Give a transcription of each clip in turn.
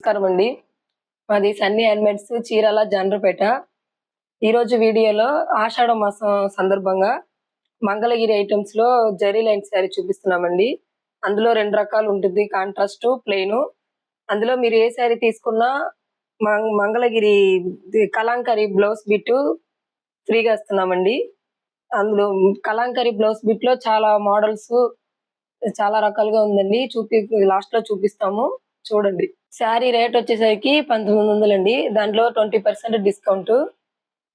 నమస్కారం అండి. మాది సన్నీ హ్యాండ్‌మేడ్స్ చీరాల జనరపేట. ఈరోజు వీడియోలో ఆషాఢ మాసం సందర్భంగా మంగళగిరి ఐటెమ్స్‌లో జరీ లైన్ శారీ చూపిస్తున్నామండి. అందులో 2 రకాలు ఉంటుంది. Contrast, plain. అందులో మీరు ఏ శారీ తీసుకున్నా మంగళగిరి కలంకారీ బ్లౌజ్ బిట్టు ఫ్రీగా ఇస్తున్నామండి. అందులో కలంకారీ బ్లౌజ్ బిట్‌లో చాలా మోడల్స్ చాలా రకాలుగా ఉందండి. లాస్ట్‌లో చూపిస్తాము. చూడండి. శారీ రేట్ వచ్చేసరికి 1900 అండి. దాంట్లో 20% డిస్కౌంటు.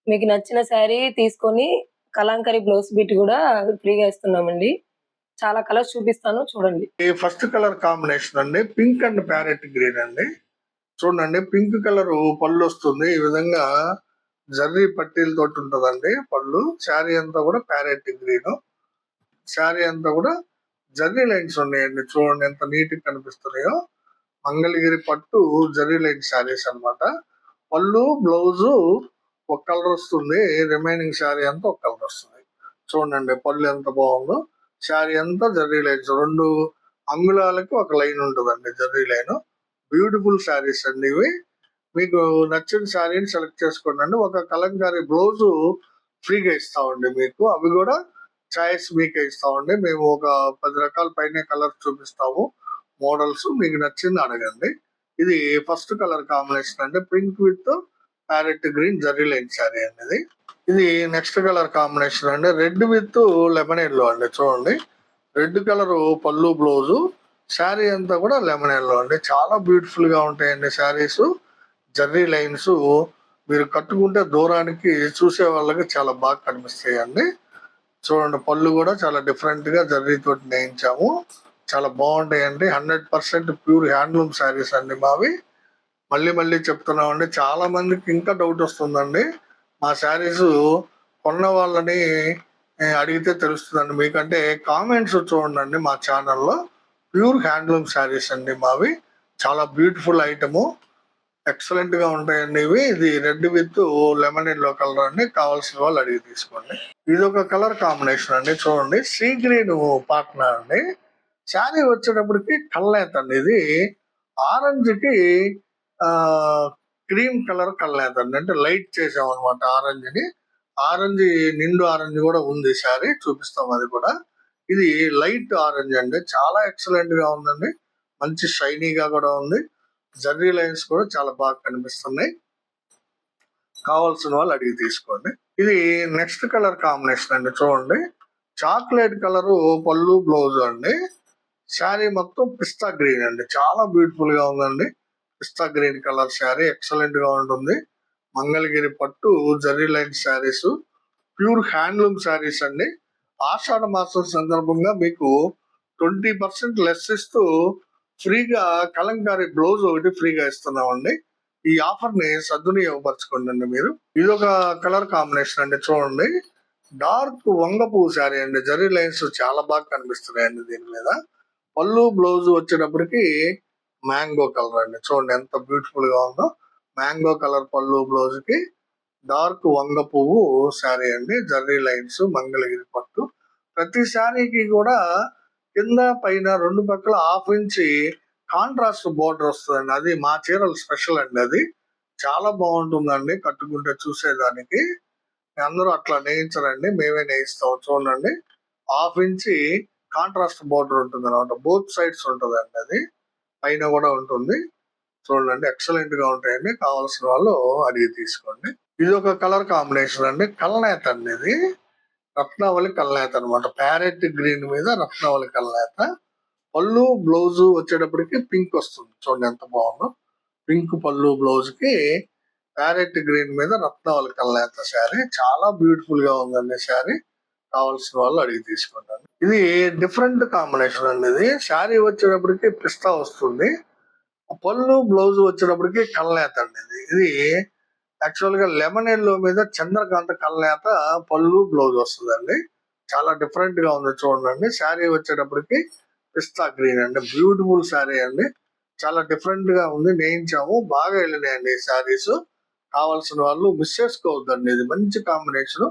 మీకు నచ్చిన శారీ తీసుకొని కలంకారీ బ్లౌజ్ బిట్ గూడా ఫ్రీగా ఇస్తున్నామండి. చాలా కలర్స్ చూపిస్తాను చూడండి. ఈ ఫస్ట్ కలర్ కాంబినేషన్ అండి పింక్ అండ్ ప్యారెట్ గ్రీన్ అండి. చూడండి పింక్ కలర్ పళ్ళు వస్తుంది. ఈ విధంగా జర్రీ పట్టీలతోటి ఉంటదండి పళ్ళు. శారీ అంతా కూడా ప్యారెట్ గ్రీన్. శారీ అంతా కూడా జర్రీ లైన్స్ ఉన్నాయండి. చూడండి ఎంత నీట్ గా కనిపిస్తున్నాయో. మంగళగిరి పట్టు జర్రీ లైన్ శారీస్ అన్నమాట. పళ్ళు బ్లౌజు ఒక కలర్ వస్తుంది. రిమైనింగ్ శారీ అంతా ఒక కలర్ వస్తుంది. చూడండి పళ్ళు ఎంత బాగుందో. శారీ అంతా జర్రీ లైన్స్ 2 అంగుళాలకి ఒక లైన్ ఉంటుందండి జర్రీ లైన్. బ్యూటిఫుల్ శారీస్ అండి ఇవి. మీకు నచ్చిన శారీని సెలెక్ట్ చేసుకోండి. ఒక కలంకారీ బ్లౌజు ఫ్రీగా ఇస్తామండి మీకు. అవి కూడా చాయిస్ మీకే ఇస్తామండి. మేము ఒక 10 రకాల పైన కలర్స్ చూపిస్తాము. మోడల్స్ మీకు నచ్చింది అడగండి. ఇది ఫస్ట్ కలర్ కాంబినేషన్ అండి pink with parrot green zari line sari అండి. ఇది నెక్స్ట్ కలర్ కాంబినేషన్ అండి రెడ్ విత్ లెమన్ ఎల్లో అండి. చూడండి రెడ్ కలర్ పళ్ళు బ్లౌజు. శారీ అంతా కూడా లెమన్ ఎల్లో అండి. చాలా బ్యూటిఫుల్ గా ఉంటాయండి శారీస్. జర్రీ లైన్స్ మీరు కట్టుకుంటే దూరానికి చూసే వాళ్ళకి చాలా బాగా కనిపిస్తాయి అండి. చూడండి పళ్ళు కూడా చాలా డిఫరెంట్ గా జర్రీ తోటి నేయించాము. చాలా బాగుంటాయండి. 100% ప్యూర్ హ్యాండ్లూమ్ శారీస్ అండి మావి. మళ్ళీ మళ్ళీ చెప్తున్నామండి. చాలా మందికి ఇంకా డౌట్ వస్తుందండి. మా శారీస్ కొన్న వాళ్ళని అడిగితే తెలుస్తుందండి. మీకంటే కామెంట్స్ చూడండి మా ఛానల్లో. ప్యూర్ హ్యాండ్లూమ్ శారీస్ అండి మావి. చాలా బ్యూటిఫుల్ ఐటము. ఎక్సలెంట్ గా ఉంటాయండి ఇవి. ఇది red with lemon yellow colour అండి. కావాల్సిన వాళ్ళు అడిగి తీసుకోండి. ఇది ఒక కలర్ కాంబినేషన్ అండి. చూడండి సీ గ్రీన్ పార్ట్నర్ అండి. శారీ వచ్చేటప్పటికి కల్నేత అండి. ఇది ఆరెంజ్ కి క్రీమ్ కలర్ కల్నేత అండి. అంటే లైట్ చేసాం అనమాట ఆరెంజ్ ని. ఆరెంజ్ నిండు ఆరెంజ్ కూడా ఉంది శారీ. చూపిస్తాం అది కూడా. ఇది లైట్ ఆరెంజ్ అండి. చాలా ఎక్సలెంట్ గా ఉందండి. మంచి షైనీగా కూడా ఉంది. జర్రీ లైన్స్ కూడా చాలా బాగా కనిపిస్తున్నాయి. కావాల్సిన వాళ్ళు అడిగి తీసుకోండి. ఇది నెక్స్ట్ కలర్ కాంబినేషన్ అండి. చూడండి చాక్లెట్ కలర్ పళ్ళు బ్లౌజ్ అండి. శారీ మొత్తం పిస్తా గ్రీన్ అండి. చాలా బ్యూటిఫుల్ గా ఉందండి. Pista green colour sari excellent గా ఉంటుంది. మంగళగిరి పట్టు zari line saris pure handloom saris అండి. ఆషాఢ మాసం సందర్భంగా మీకు 20% లెస్ ఇస్తూ ఫ్రీగా కలంకారీ బ్లౌజ్ ఒకటి ఫ్రీగా ఇస్తున్నామండి. ఈ ఆఫర్ ని సద్వినియోగపరచుకోండి అండి మీరు. ఇది ఒక కలర్ కాంబినేషన్ అండి. చూడండి డార్క్ వంగపూ శారీ అండి. జరీ లైన్స్ చాలా బాగా కనిపిస్తున్నాయండి దీని మీద. పళ్ళు బ్లౌజ్ వచ్చేటప్పటికి మ్యాంగో కలర్ అండి. చూడండి ఎంత బ్యూటిఫుల్ గా ఉందో. మ్యాంగో కలర్ పళ్ళు బ్లౌజ్ కి డార్క్ వంగ పువ్వు శారీ అండి. జర్రీ లైన్స్ మంగళగిరి పట్టు. ప్రతి శారీకి కూడా కింద పైన 2 పక్కల 1/2 ఇంచి కాంట్రాస్ట్ బోర్డర్ వస్తుందండి. అది మా చీరలు స్పెషల్ అండి. అది చాలా బాగుంటుందండి కట్టుకుంటే చూసేదానికి. అందరూ అట్లా నేయించరండి. మేమే నేయిస్తాం. చూడండి 1/2 ఇంచి కాంట్రాస్ట్ బోర్డర్ ఉంటుంది అనమాట. బోత్ సైడ్స్ ఉంటుందండి. అది పైన కూడా ఉంటుంది. చూడండి ఎక్సలెంట్ గా ఉంటాయండి. కావాల్సిన వాళ్ళు అడిగి తీసుకోండి. ఇది ఒక కలర్ కాంబినేషన్ అండి. కల్నేత అండి. ఇది రత్నావళి కల్నేత అనమాట. ప్యారెట్ గ్రీన్ మీద రత్నావళి కల్నేత. పళ్ళు బ్లౌజ్ వచ్చేటప్పటికి పింక్ వస్తుంది. చూడండి ఎంత బాగుందో. పింక్ పళ్ళు బ్లౌజ్ కి ప్యారెట్ గ్రీన్ మీద రత్నావళి కల్నేత శారీ. చాలా బ్యూటిఫుల్ గా ఉందండి శారీ. కావాల్సిన వాళ్ళు అడిగి తీసుకుంటాను. ఇది డిఫరెంట్ కాంబినేషన్ అండి. ఇది శారీ వచ్చేటప్పటికి పిస్తా వస్తుంది. పళ్ళు బ్లౌజ్ వచ్చేటప్పటికి కల్నేత అండి. ఇది యాక్చువల్ గా లెమన్ ఎల్లో మీద చంద్రకాంత కల్నేత పళ్ళు బ్లౌజ్ వస్తుందండి. చాలా డిఫరెంట్ గా ఉంది చూడండి. శారీ వచ్చేటప్పటికి పిస్తా గ్రీన్ అండి. బ్యూటిఫుల్ శారీ అండి. చాలా డిఫరెంట్ గా ఉంది. నేయించాము. బాగా వెళ్ళినాయండి ఈ శారీస్. కావాల్సిన వాళ్ళు మిస్ చేసుకోవద్దండి. ఇది మంచి కాంబినేషన్.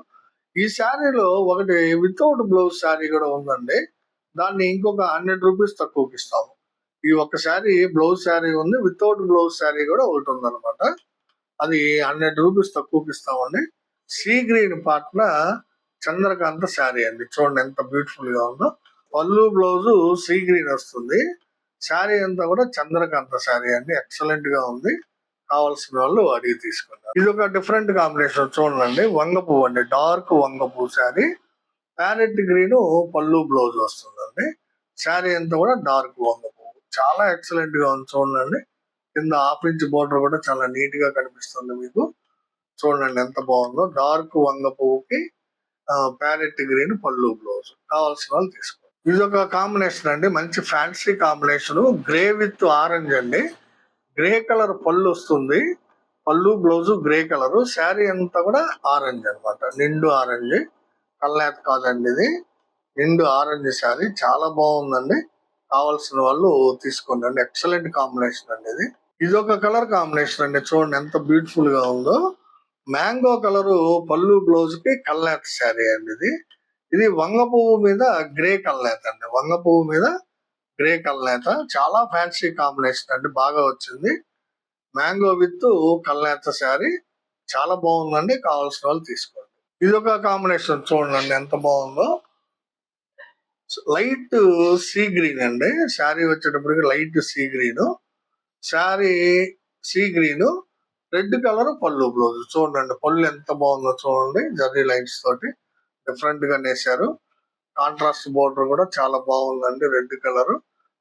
ఈ శారీలో ఒకటి వితౌట్ బ్లౌజ్ శారీ కూడా ఉందండి. దాన్ని ఇంకొక 100 రూపీస్ తక్కువకి ఇస్తాము. ఈ ఒక్క శారీ బ్లౌజ్ శారీ ఉంది, వితౌట్ బ్లౌజ్ శారీ కూడా ఒకటి ఉందన్నమాట. అది 100 రూపీస్ తక్కువకి ఇస్తామండి. సీ గ్రీన్ పాట్ల చంద్రకాంత శారీ అండి. చూడండి ఎంత బ్యూటిఫుల్ గా ఉందో. పళ్ళు బ్లౌజ్ సీ గ్రీన్ వస్తుంది. శారీ అంతా కూడా చంద్రకాంత శారీ అండి. ఎక్సలెంట్ గా ఉంది. కావాల్సిన వాళ్ళు అడిగి తీసుకున్నారు. ఇది ఒక డిఫరెంట్ కాంబినేషన్ చూడండి. వంగ పువ్వు అండి, డార్క్ వంగ పువ్వు శారీ. ప్యారెట్ గ్రీన్ పళ్ళు బ్లౌజ్ వస్తుందండి. శారీ అంతా కూడా డార్క్ వంగ పువ్వు. చాలా ఎక్సలెంట్ గా ఉంది చూడండి. కింద 1/2 ఇంచ్ బోర్డర్ కూడా చాలా నీట్ గా కనిపిస్తుంది మీకు. చూడండి ఎంత బాగుందో. డార్క్ వంగ పువ్వుకి ప్యారెట్ గ్రీన్ పళ్ళు బ్లౌజ్. కావాల్సిన వాళ్ళు తీసుకోండి. ఇది ఒక కాంబినేషన్ అండి, మంచి fancy combination. Grey with orange అండి. గ్రే కలర్ పళ్ళు వస్తుంది. పళ్ళు బ్లౌజ్ గ్రే కలర్. శారీ అంతా కూడా ఆరెంజ్ అన్నమాట. నిండు ఆరెంజ్. కల్నేత కాదండి ఇది. నిండు ఆరెంజ్ శారీ. చాలా బాగుందండి. కావాల్సిన వాళ్ళు తీసుకోండి అండి. ఎక్సలెంట్ కాంబినేషన్ అండి ఇది. ఇది ఒక కలర్ కాంబినేషన్ అండి. చూడండి ఎంత బ్యూటిఫుల్ గా ఉందో. మ్యాంగో కలర్ పళ్ళు బ్లౌజ్ కి కల్నేత శారీ అండి ఇది. ఇది వంగ పువ్వు మీద గ్రే కల్నేత అండి. వంగ పువ్వు మీద గ్రే కల్నేత. చాలా ఫ్యాన్సీ కాంబినేషన్ అండి. బాగా వచ్చింది. Mango with kalnetha sari. చాలా బాగుందండి. కావాల్సిన వాళ్ళు తీసుకోండి. ఇది ఒక కాంబినేషన్ చూడండి ఎంత బాగుందో. లైట్ సీ గ్రీన్ అండి. శారీ వచ్చేటప్పటికి light sea green. Sari sea green, red colour పళ్ళు బ్లౌజ్. చూడండి పళ్ళు ఎంత బాగుందో చూడండి. జర్రీ లైన్స్ తోటి డిఫరెంట్ గా నేసారు. కాంట్రాస్ట్ బోర్డర్ కూడా చాలా బాగుందండి. Red colour,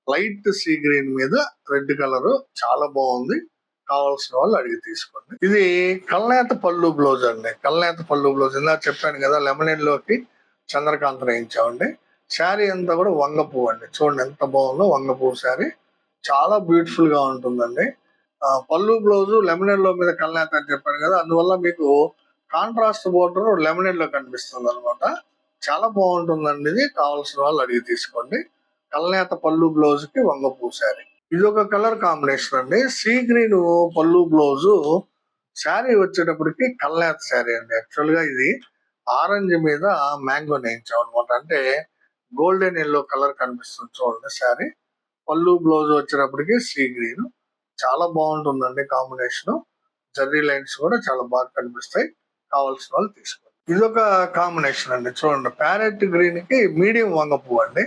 light sea green మీద రెడ్ కలర్. చాలా బాగుంది. కావాల్సిన వాళ్ళు అడిగి తీసుకోండి. ఇది కల్నేత పళ్ళు బ్లౌజ్ అండి. కల్నేత పళ్ళు బ్లౌజ్ ఇందాక చెప్పాను కదా, లెమన్ లోకి చంద్రకాంత వేయించామండి. శారీ అంతా కూడా వంగ పువ్వు అండి. చూడండి ఎంత బాగుందో. వంగ పువ్వు శారీ చాలా బ్యూటిఫుల్ గా ఉంటుందండి. పళ్ళు బ్లౌజ్ లెమన్ లో మీద కల్నేత అని చెప్పాను కదా, అందువల్ల మీకు కాంట్రాస్ట్ బోర్డర్ లెమన్ లో కనిపిస్తుంది అనమాట. చాలా బాగుంటుందండి ఇది. కావాల్సిన వాళ్ళు అడిగి తీసుకోండి. కల్నేత పళ్ళు బ్లౌజ్ కి వంగ పువ్వు శారీ. ఇది ఒక కలర్ కాంబినేషన్ అండి. సీ గ్రీన్ పళ్ళు బ్లౌజ్. శారీ వచ్చేటప్పటికి కల్నేత శారీ అండి. యాక్చువల్ గా ఇది ఆరెంజ్ మీద మ్యాంగో నేయించాం అనమాట. అంటే గోల్డెన్ ఎల్లో కలర్ కనిపిస్తుంది చూడండి శారీ. పళ్ళు బ్లౌజ్ వచ్చేటప్పటికి సీ గ్రీన్. చాలా బాగుంటుందండి కాంబినేషన్. జర్రీ లైన్స్ కూడా చాలా బాగా కనిపిస్తాయి. కావాల్సిన వాళ్ళు తీసుకోండి. ఇది ఒక కాంబినేషన్ అండి. చూడండి ప్యారెట్ గ్రీన్ కి మీడియం వంగ పువ్వు అండి.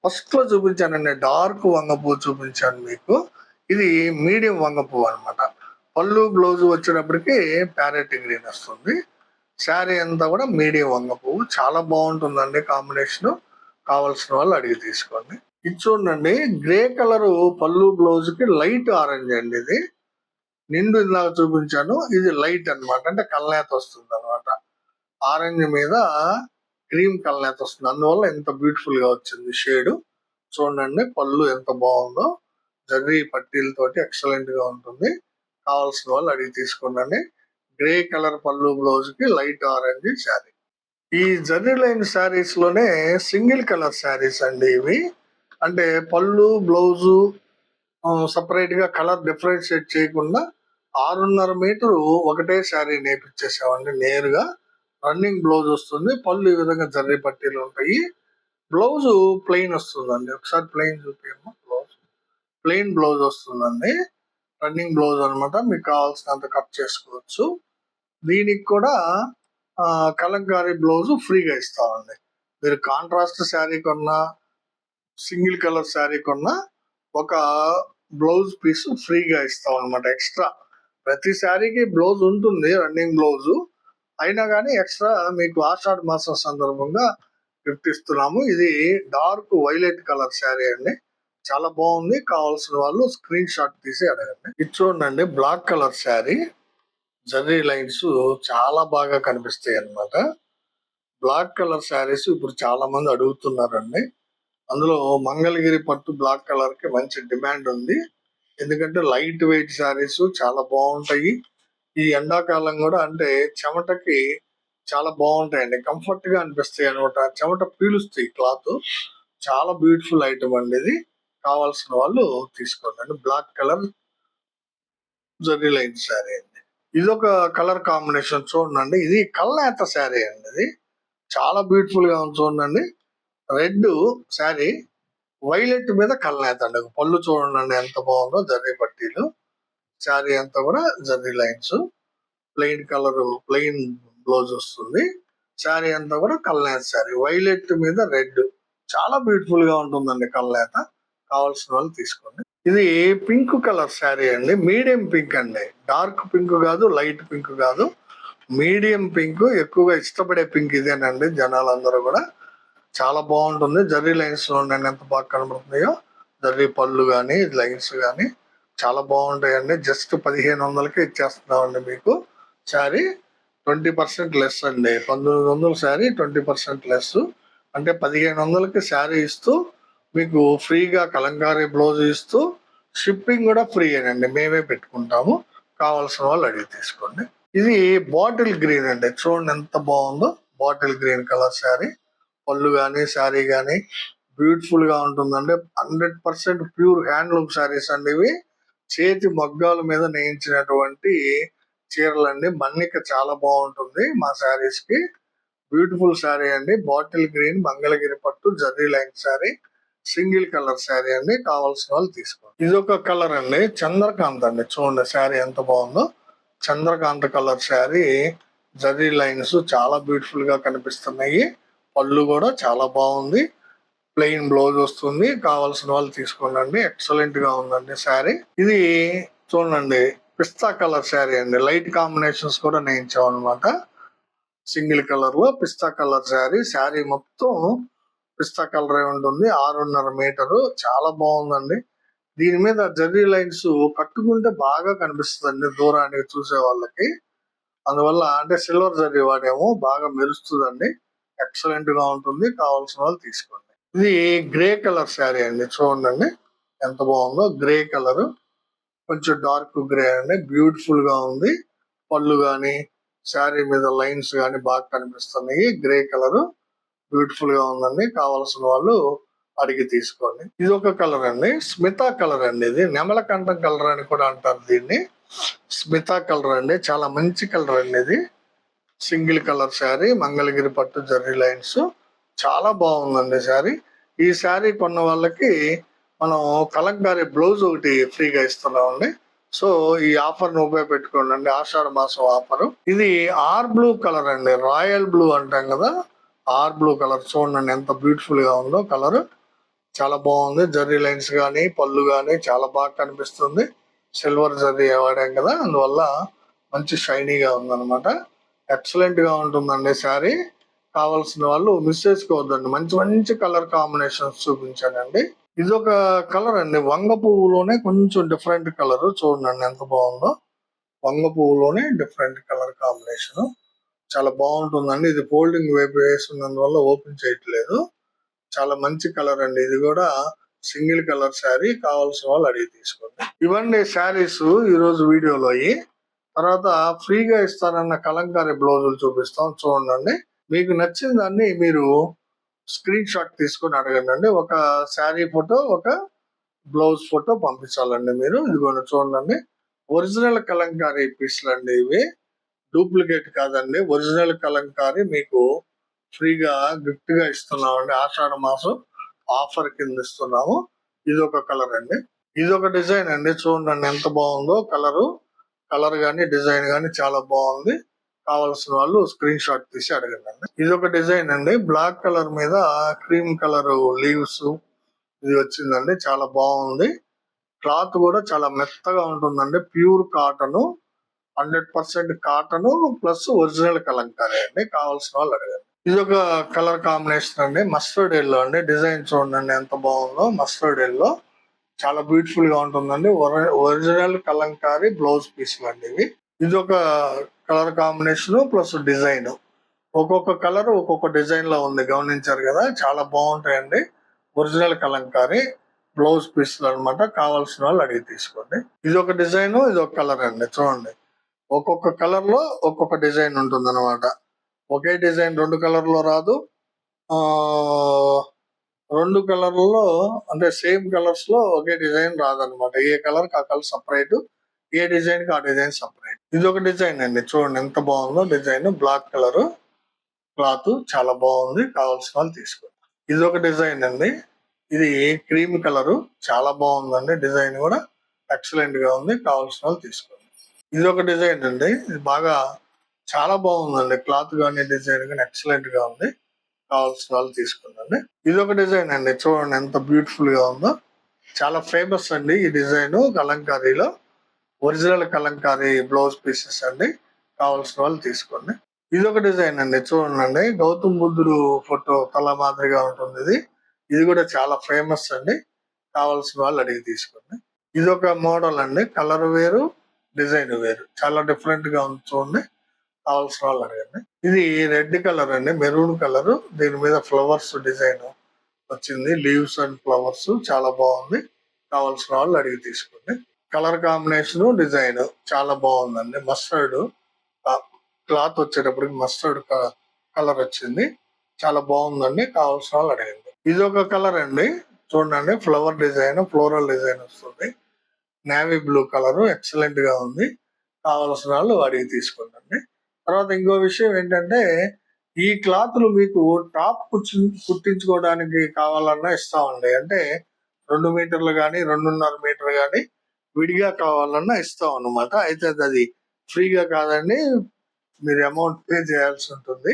ఫస్ట్ లో చూపించానండి డార్క్ వంగ పువ్వు చూపించాను మీకు. ఇది మీడియం వంగ పువ్వు అనమాట. పళ్ళు బ్లౌజ్ వచ్చేటప్పటికి ప్యారెట్ గ్రీన్ వస్తుంది. శారీ అంతా కూడా మీడియం వంగ పువ్వు. చాలా బాగుంటుందండి కాంబినేషన్. కావాల్సిన వాళ్ళు అడిగి తీసుకోండి. ఇది చూడండి గ్రే కలర్ పళ్ళు బ్లౌజ్ కి లైట్ ఆరెంజ్ అండి. ఇది నిండు ఇందాక చూపించాను. ఇది లైట్ అన్నమాట. అంటే కల్నేత వస్తుంది అనమాట. ఆరెంజ్ మీద క్రీమ్ కల్నేత వస్తుంది. అందువల్ల ఎంత బ్యూటిఫుల్ గా వచ్చింది షేడ్. చూడండి పళ్ళు ఎంత బాగుందో. జర్రీ పట్టీలతోటి ఎక్సలెంట్ గా ఉంటుంది. కావాల్సిన వాళ్ళు అడిగి తీసుకోండి. గ్రే కలర్ పళ్ళు బ్లౌజ్ కి లైట్ ఆరెంజ్ శారీ. ఈ జర్రీ లైన్ శారీస్ లోనే సింగిల్ కలర్ శారీస్ అండి ఇవి. అంటే పళ్ళు బ్లౌజు సపరేట్ గా కలర్ డిఫరెన్షియేట్ చేయకుండా 6.5 మీటరు ఒకటే శారీ నేర్పించేసామండి. నేరుగా రన్నింగ్ బ్లౌజ్ వస్తుంది. పళ్ళు ఈ విధంగా జర్రీ పట్టీలు ఉంటాయి. బ్లౌజ్ ప్లెయిన్ వస్తుందండి. ఒకసారి ప్లెయిన్ చూపించమ్మా. బ్లౌజ్ ప్లెయిన్ బ్లౌజ్ వస్తుందండి. రన్నింగ్ బ్లౌజ్ అనమాట. మీకు కావాల్సినంత కట్ చేసుకోవచ్చు. దీనికి కూడా కలంకారీ బ్లౌజ్ ఫ్రీగా ఇస్తామండి. మీరు కాంట్రాస్ట్ శారీ కొన్నా, సింగిల్ కలర్ శారీ కొన్నా ఒక బ్లౌజ్ పీస్ ఫ్రీగా ఇస్తాం అనమాట. ఎక్స్ట్రా ప్రతి శారీకి బ్లౌజ్ ఉంటుంది, రన్నింగ్ బ్లౌజ్. అయినా కానీ ఎక్స్ట్రా మీకు ఆషాఢ మాసం సందర్భంగా గిఫ్ట్ ఇస్తున్నాము. ఇది డార్క్ వైలెట్ కలర్ శారీ అండి. చాలా బాగుంది. కావాల్సిన వాళ్ళు స్క్రీన్ షాట్ తీసి అడగండి. ఇది చూడండి black colour sari. Zari lines చాలా బాగా కనిపిస్తాయి అన్నమాట. బ్లాక్ కలర్ శారీస్ ఇప్పుడు చాలా మంది అడుగుతున్నారండి. అందులో మంగళగిరి పట్టు బ్లాక్ కలర్ కి మంచి డిమాండ్ ఉంది. ఎందుకంటే లైట్ వెయిట్ శారీస్ చాలా బాగుంటాయి. ఈ ఎండాకాలం కూడా అంటే చెమటకి చాలా బాగుంటాయండి. కంఫర్ట్ గా అనిపిస్తాయి అనమాట. చెమట పీలుస్తాయి క్లాత్. చాలా బ్యూటిఫుల్ ఐటమ్ అండి ఇది. కావాల్సిన వాళ్ళు తీసుకోండి. Black colour zari line sari అండి. ఇది ఒక కలర్ కాంబినేషన్ చూడండి. ఇది కల్నేత శారీ అండి. ఇది చాలా బ్యూటిఫుల్ గా ఉంది చూడండి. రెడ్ శారీ వైలెట్ మీద కల్నేత అండి. పళ్ళు చూడండి ఎంత బాగుందో, జర్రీ పట్టీలు. శారీ అంతా కూడా zari lines, plain colour, plain blouse వస్తుంది. శారీ అంతా కూడా కల్నేత శారీ, వైలెట్ మీద రెడ్, చాలా బ్యూటిఫుల్ గా ఉంటుందండి కల్నేత. కావాల్సిన వాళ్ళు తీసుకోండి. ఇది పింక్ కలర్ శారీ అండి, మీడియం పింక్ అండి, డార్క్ పింక్ కాదు, లైట్ పింక్ కాదు, మీడియం పింక్. ఎక్కువగా ఇష్టపడే పింక్ ఇదేనండి జనాలందరూ కూడా. చాలా బాగుంటుంది. జర్రీ లైన్స్ చూడండి ఎంత బాగా కనబడుతున్నాయో, జర్రీ పళ్ళు కానీ లైన్స్ కానీ చాలా బాగుంటాయండి. జస్ట్ 1500కే ఇచ్చేస్తున్నామండి మీకు శారీ. 20% లెస్ అండి. 1900 శారీ 20% లెస్ అంటే 1500కి శారీ ఇస్తూ మీకు ఫ్రీగా కలంకారీ బ్లౌజ్ ఇస్తూ షిప్పింగ్ కూడా ఫ్రీ అండి, మేమే పెట్టుకుంటాము. కావాల్సిన వాళ్ళు అడిగి తీసుకోండి. ఇది బాటిల్ గ్రీన్ అండి, చూడండి ఎంత బాగుందో. బాటిల్ గ్రీన్ కలర్ శారీ, పళ్ళు కానీ శారీ కానీ బ్యూటిఫుల్ గా ఉంటుందండి. 100% ప్యూర్ హ్యాండ్లూమ్ శారీస్ అండి ఇవి. చేతి మగ్గాల మీద నేయించినటువంటి చీరలండి. మన్నిక చాలా బాగుంటుంది మా శారీస్ కి. బ్యూటిఫుల్ శారీ అండి, బాటిల్ గ్రీన్ మంగళగిరి పట్టు zari line sari, single colour sari అండి. కావాల్సిన వాళ్ళు తీసుకోండి. ఇది ఒక కలర్ అండి, చంద్రకాంత్ అండి. చూడండి శారీ ఎంత బాగుందో, చంద్రకాంత కలర్ శారీ, జర్రీ లైన్స్ చాలా బ్యూటిఫుల్ గా కనిపిస్తున్నాయి. పళ్ళు కూడా చాలా బాగుంది, ప్లెయిన్ బ్లౌజ్ వస్తుంది. కావాల్సిన వాళ్ళు తీసుకోండి, ఎక్సలెంట్ గా ఉందండి శారీ. ఇది చూడండి పిస్తా కలర్ శారీ అండి, లైట్ కాంబినేషన్స్ కూడా నేయించాం అనమాట. సింగిల్ కలర్ లో పిస్తా కలర్ శారీ, శారీ మొత్తం పిస్తా కలర్ ఉంటుంది. 6.5 మీటరు, చాలా బాగుందండి. దీని మీద జర్రీ లైన్స్ కట్టుకుంటే బాగా కనిపిస్తుందండి దూరానికి చూసే వాళ్ళకి. అందువల్ల అంటే సిల్వర్ జర్రీ వాడేమో, బాగా మెరుస్తుందండి, ఎక్సలెంట్ గా ఉంటుంది. కావాల్సిన వాళ్ళు తీసుకోండి. ఇది గ్రే కలర్ శారీ అండి, చూడండి ఎంత బాగుందో. గ్రే కలర్, కొంచెం డార్క్ గ్రే అండి, బ్యూటిఫుల్ గా ఉంది. పళ్ళు గాని శారీ మీద లైన్స్ గాని బాగా కనిపిస్తున్నాయి. గ్రే కలర్ బ్యూటిఫుల్ గా ఉందండి. కావాల్సిన వాళ్ళు అడిగి తీసుకోండి. ఇది ఒక కలర్ అండి, స్మితా కలర్ అండి. ఇది నెమలకంఠం కలర్ అని కూడా అంటారు దీన్ని. స్మితా కలర్ అండి, చాలా మంచి కలర్ అండి ఇది. సింగిల్ కలర్ శారీ, మంగళగిరి పట్టు జర్రీ లైన్స్, చాలా బాగుందండి శారీ. ఈ శారీ కొన్న వాళ్ళకి మనం కలంకారీ బ్లౌజ్ ఒకటి ఫ్రీగా ఇస్తున్నామండి. సో ఈ ఆఫర్ ను ఉపయోగపెట్టుకోండి అండి, ఆషాఢ మాసం ఆఫర్. ఇది ఆర్ బ్లూ కలర్ అండి, రాయల్ బ్లూ అంటాం కదా, ఆర్ బ్లూ కలర్. చూడండి ఎంత బ్యూటిఫుల్ గా ఉందో కలర్, చాలా బాగుంది. జర్రీ లైన్స్ గానీ పళ్ళు గానీ చాలా బాగా కనిపిస్తుంది. సిల్వర్ జర్రీ వాడాం కదా, అందువల్ల మంచి షైనీగా ఉందన్నమాట. ఎక్సలెంట్ గా ఉంటుందండి శారీ. కావాల్సిన వాళ్ళు మిస్ చేసుకోవద్దండి, మంచి మంచి కలర్ కాంబినేషన్స్ చూపించానండి. ఇది ఒక కలర్ అండి, వంగ పువ్వులోనే కొంచెం డిఫరెంట్ కలర్. చూడండి ఎంత బాగుందో, వంగ పువ్వులోనే డిఫరెంట్ కలర్ కాంబినేషన్, చాలా బాగుంటుందండి. ఇది ఫోల్డింగ్ వైపు వేస్తున్నందువల్ల ఓపెన్ చేయట్లేదు. చాలా మంచి కలర్ అండి. ఇది కూడా సింగిల్ కలర్ శారీ. కావాల్సిన వాళ్ళు అడిగి తీసుకోండి. ఇవన్నీ శారీస్ ఈ రోజు వీడియోలో అయ్యి. తర్వాత ఫ్రీగా ఇస్తానన్న కలంకారీ బ్లౌజులు చూపిస్తాం, చూడండి. మీకు నచ్చిన దాన్ని మీరు స్క్రీన్ షాట్ తీసుకొని అడగండి. ఒక శారీ ఫోటో, ఒక బ్లౌజ్ ఫోటో పంపించాలండి మీరు. ఇదిగోండి చూడండి, ఒరిజినల్ కలంకారీ పీస్లు అండి ఇవి, డూప్లికేట్ కాదండి. ఒరిజినల్ కలంకారీ మీకు ఫ్రీగా గిఫ్ట్ గా ఇస్తున్నామండి. ఆషాఢ మాసం ఆఫర్ కింద ఇస్తున్నాము. ఇది ఒక కలర్ అండి, ఇది ఒక డిజైన్ అండి. చూడండి ఎంత బాగుందో కలర్ గానీ డిజైన్ గానీ చాలా బాగుంది. కావాల్సిన వాళ్ళు స్క్రీన్ షాట్ తీసి అడగండి. ఇది ఒక డిజైన్ అండి, బ్లాక్ కలర్ మీద క్రీమ్ కలర్ లీవ్స్ ఇది వచ్చిందండి, చాలా బాగుంది. క్లాత్ కూడా చాలా మెత్తగా ఉంటుందండి, pure cotton, 100% cotton plus original Kalamkari అండి. కావాల్సిన వాళ్ళు అడగండి. ఇది ఒక కలర్ కాంబినేషన్ అండి, మస్టర్డ్ ఎల్లో అండి. డిజైన్ చూడండి ఎంత బాగుందో, మస్టర్డ్ ఎల్లో చాలా బ్యూటిఫుల్ గా ఉంటుందండి. ఒరిజినల్ కలంకారీ బ్లౌజ్ పీస్లు అండి ఇవి. ఇది ఒక కలర్ కాంబినేషన్ ప్లస్ డిజైన్, ఒక్కొక్క కలర్ ఒక్కొక్క డిజైన్ లో ఉంది, గమనించారు కదా, చాలా బాగుంటాయండి. ఒరిజినల్ కలంకారీ బ్లౌజ్ పీస్లు అనమాట. కావాల్సిన వాళ్ళు అడిగి తీసుకోండి. ఇది ఒక డిజైన్, ఇది ఒక కలర్ అండి. చూడండి ఒక్కొక్క కలర్ లో ఒక్కొక్క డిజైన్ ఉంటుంది అనమాట. ఒకే డిజైన్ 2 కలర్లో రాదు. ఆ 2 కలర్లలో అంటే సేమ్ కలర్స్ లో ఒకే డిజైన్ రాదనమాట. ఏ కలర్ కి ఆ కలర్ సపరేట్, ఏ డిజైన్ కి ఆ డిజైన్ సపరేట్. ఇది ఒక డిజైన్ అండి, చూడండి ఎంత బాగుందో డిజైన్. బ్లాక్ కలర్ క్లాత్ చాలా బాగుంది. కావాల్సిన వాళ్ళు తీసుకోండి. ఇది ఒక డిజైన్ అండి, ఇది క్రీమ్ కలరు, చాలా బాగుందండి. డిజైన్ కూడా ఎక్సలెంట్ గా ఉంది. కావాల్సిన వాళ్ళు తీసుకోండి. ఇది ఒక డిజైన్ అండి. ఇది బాగా చాలా బాగుందండి. క్లాత్ కానీ డిజైన్ కానీ ఎక్సలెంట్ గా ఉంది. కావాల్సిన వాళ్ళు తీసుకోండి. ఇది ఒక డిజైన్ అండి. చూడండి ఎంత బ్యూటిఫుల్ గా ఉందో. చాలా ఫేమస్ అండి ఈ డిజైన్ కలంకారీలో. ఒరిజినల్ కలంకారీ బ్లౌజ్ పీసెస్ అండి. కావాల్సిన వాళ్ళు తీసుకోండి. ఇది ఒక డిజైన్ అండి. చూడండి గౌతమ్ బుద్ధుడు ఫోటో తల మాదిరిగా ఉంటుంది ఇది. ఇది కూడా చాలా ఫేమస్ అండి. కావాల్సిన వాళ్ళు అడిగి తీసుకోండి. ఇది ఒక మోడల్ అండి. కలర్ వేరు, డిజైన్ వేరు, చాలా డిఫరెంట్ గా ఉంది. చూడండి, కావాల్సిన వాళ్ళు అడగండి. ఇది రెడ్ కలర్ అండి, మెరూన్ కలర్. దీని మీద ఫ్లవర్స్ డిజైన్ వచ్చింది. లీవ్స్ అండ్ ఫ్లవర్స్ చాలా బాగుంది. కావాల్సిన వాళ్ళు అడిగి తీసుకోండి. కలర్ కాంబినేషన్, డిజైన్ చాలా బాగుందండి. మస్టర్డ్ క్లాత్ వచ్చేటప్పటికి మస్టర్డ్ కలర్ వచ్చింది. చాలా బాగుందండి. కావాల్సిన వాళ్ళు అడగండి. ఇది ఒక కలర్ అండి. చూడండి, ఫ్లవర్ డిజైన్, ఫ్లోరల్ డిజైన్ వస్తుంది. నేవీ బ్లూ కలర్ ఎక్సలెంట్ గా ఉంది. కావాల్సిన వాళ్ళు అడిగి తీసుకోండి. తర్వాత ఇంకో విషయం ఏంటంటే, ఈ క్లాత్లు మీకు టాప్ కుట్టించుకోవడానికి కావాలన్నా ఇస్తామండి. అంటే 2 మీటర్లు కానీ 2.5 మీటర్ కానీ విడిగా కావాలన్నా ఇస్తాం అన్నమాట. అయితే అది ఫ్రీగా కాదండి, మీరు అమౌంట్ పే చేయాల్సి ఉంటుంది.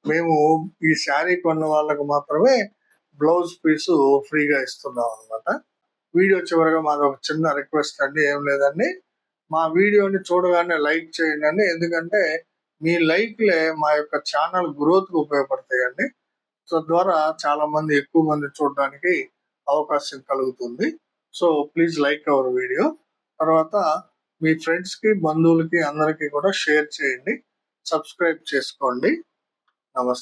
మేము ఈ శారీ కొన్న వాళ్ళకు మాత్రమే బ్లౌజ్ పీసు ఫ్రీగా ఇస్తున్నాం అన్నమాట. వీడియో చివరిగా మాది ఒక చిన్న రిక్వెస్ట్ అండి, ఏం లేదండి. మా వీడియోని చూడగానే లైక్ చేయండి. ఎందుకంటే మీ లైక్లే మా యొక్క ఛానల్ గ్రోత్ కు ఉపయోగపడతాయండి. సో ద్వారా చాలా మంది, ఎక్కువ మంది చూడడానికి అవకాశం కలుగుతుంది. So please like our video. తర్వాత మీ ఫ్రెండ్స్ కి, బంధువులకి అందరికీ కూడా షేర్ చేయండి. సబ్స్క్రైబ్ చేసుకోండి. నమస్తే.